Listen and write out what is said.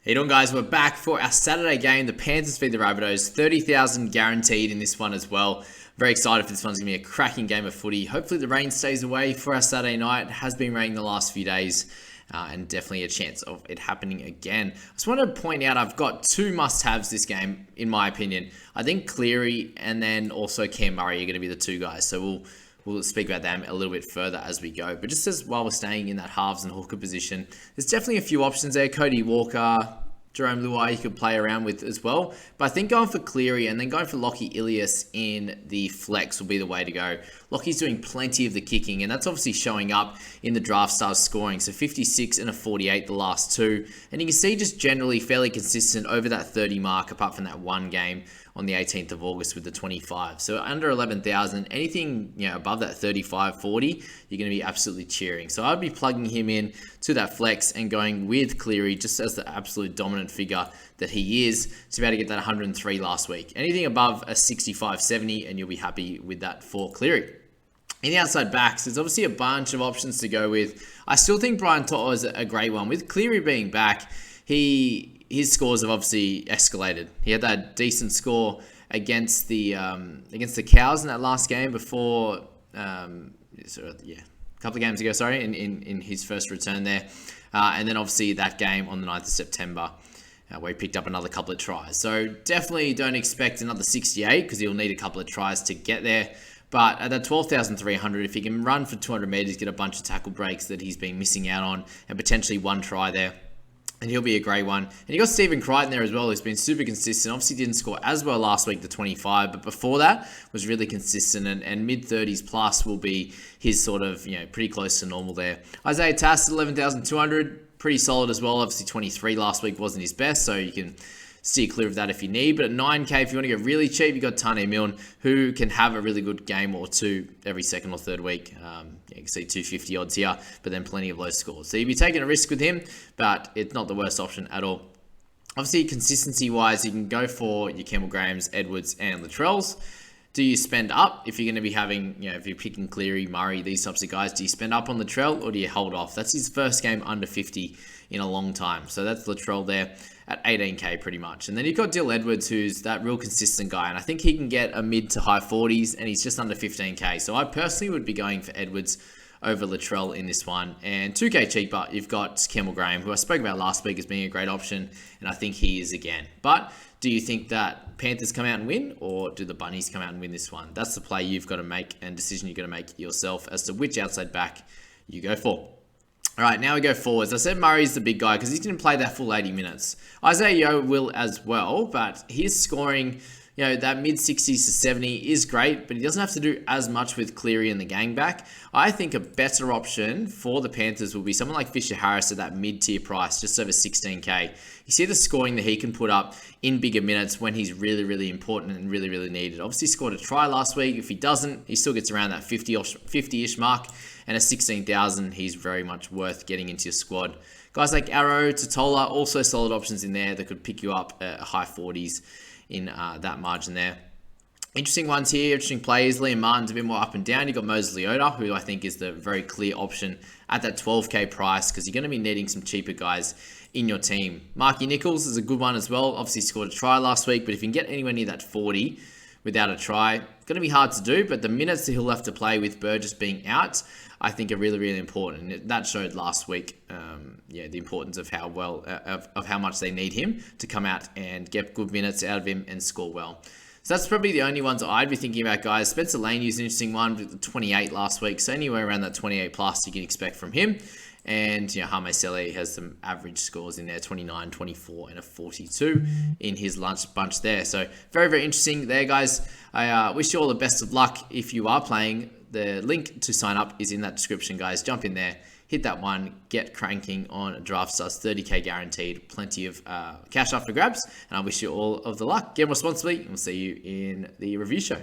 How you doing, guys? We're back for our Saturday game. The Panthers feed the Rabbitohs. 30,000 guaranteed in this one as well. Very excited for this one's going to be a cracking game of footy. Hopefully the rain stays away for our Saturday night. It has been raining the last few days. And definitely a chance of it happening again. I just want to point out I've got two must-haves this game, in my opinion. I think Cleary and then also Cam Murray are going to be the two guys. So we'll speak about them a little bit further as we go. But just as while we're staying in that halves and hooker position, there's definitely a few options there. Cody Walker, Jerome Luai you could play around with as well. But I think going for Cleary and then going for Lockie Ilias in the flex will be the way to go. Lockie's doing plenty of the kicking, and that's obviously showing up in the Draftstars scoring. So 56 and a 48 the last two. And you can see just generally fairly consistent over that 30 mark, apart from that one game on the 18th of August with the 25. So under 11,000, anything above that 35, 40, you're going to be absolutely cheering. So I'd be plugging him in to that flex and going with Cleary just as the absolute dominant figure that he is to be able to get that 103 last week. Anything above a 65, 70, and you'll be happy with that for Cleary. In the outside backs, there's obviously a bunch of options to go with. I still think Brian To'o is a great one. With Cleary being back, his scores have obviously escalated. He had that decent score against the Cows in that last game before, a couple of games ago, in his first return there. And then obviously that game on the 9th of September where he picked up another couple of tries. So definitely don't expect another 68 because he'll need a couple of tries to get there. But at that 12,300, if he can run for 200 metres, get a bunch of tackle breaks that he's been missing out on, and potentially one try there, and he'll be a great one. And you got Stephen Crichton there as well, who's been super consistent. Obviously didn't score as well last week, the 25, but before that was really consistent, and mid-30s plus will be his sort of, pretty close to normal there. Isaiah Tass at 11,200, pretty solid as well. Obviously 23 last week wasn't his best, so you can steer clear of that if you need. But at 9K, if you want to go really cheap, you got Tane Milne, who can have a really good game or two every second or third week. You can see 250 odds here, but then plenty of low scores. So you'd be taking a risk with him, but it's not the worst option at all. Obviously, consistency-wise, you can go for your Campbell Grahams, Edwards, and Latrells. Do you spend up if you're going to be having, if you're picking Cleary, Murray, these types of guys? Do you spend up on Latrell or do you hold off? That's his first game under 50 in a long time. So that's Latrell there at 18K pretty much. And then you've got Dill Edwards, who's that real consistent guy. And I think he can get a mid to high 40s and he's just under 15K. So I personally would be going for Edwards over Latrell in this one. And 2K cheaper, you've got Campbell Graham, who I spoke about last week as being a great option. And I think he is again. But do you think that Panthers come out and win, or do the Bunnies come out and win this one? That's the play you've got to make and decision you've got to make yourself as to which outside back you go for. All right, now we go forwards. I said Murray's the big guy because he's going to play that full 80 minutes. Isaiah Yeo will as well, but his scoring, that mid-60s to 70 is great, but he doesn't have to do as much with Cleary and the gang back. I think a better option for the Panthers will be someone like Fisher Harris at that mid-tier price, just over 16K. You see the scoring that he can put up in bigger minutes when he's really, really important and really, really needed. Obviously scored a try last week. If he doesn't, he still gets around that 50-ish mark. And at 16,000, he's very much worth getting into your squad. Guys like Arrow, Totola, also solid options in there that could pick you up at high 40s in that margin there. Interesting ones here, interesting players. Liam Martin's a bit more up and down. You've got Moses Leota, who I think is the very clear option at that 12K price because you're going to be needing some cheaper guys in your team. Marky Nichols is a good one as well. Obviously scored a try last week, but if you can get anywhere near that 40 without a try, it's going to be hard to do, but the minutes that he'll have to play with Burgess being out, I think are really, really important. And that showed last week, the importance of how well, of how much they need him to come out and get good minutes out of him and score well. So that's probably the only ones I'd be thinking about, guys. Spencer Lane used an interesting one with 28 last week. So anywhere around that 28 plus you can expect from him. And, Jaime Sele has some average scores in there, 29, 24, and a 42 in his lunch bunch there. So very, very interesting there, guys. I wish you all the best of luck if you are playing. The link to sign up is in that description, guys. Jump in there, hit that one, get cranking on Draftstars, 30K guaranteed, plenty of cash after grabs. And I wish you all of the luck. Get responsibly, and we'll see you in the review show.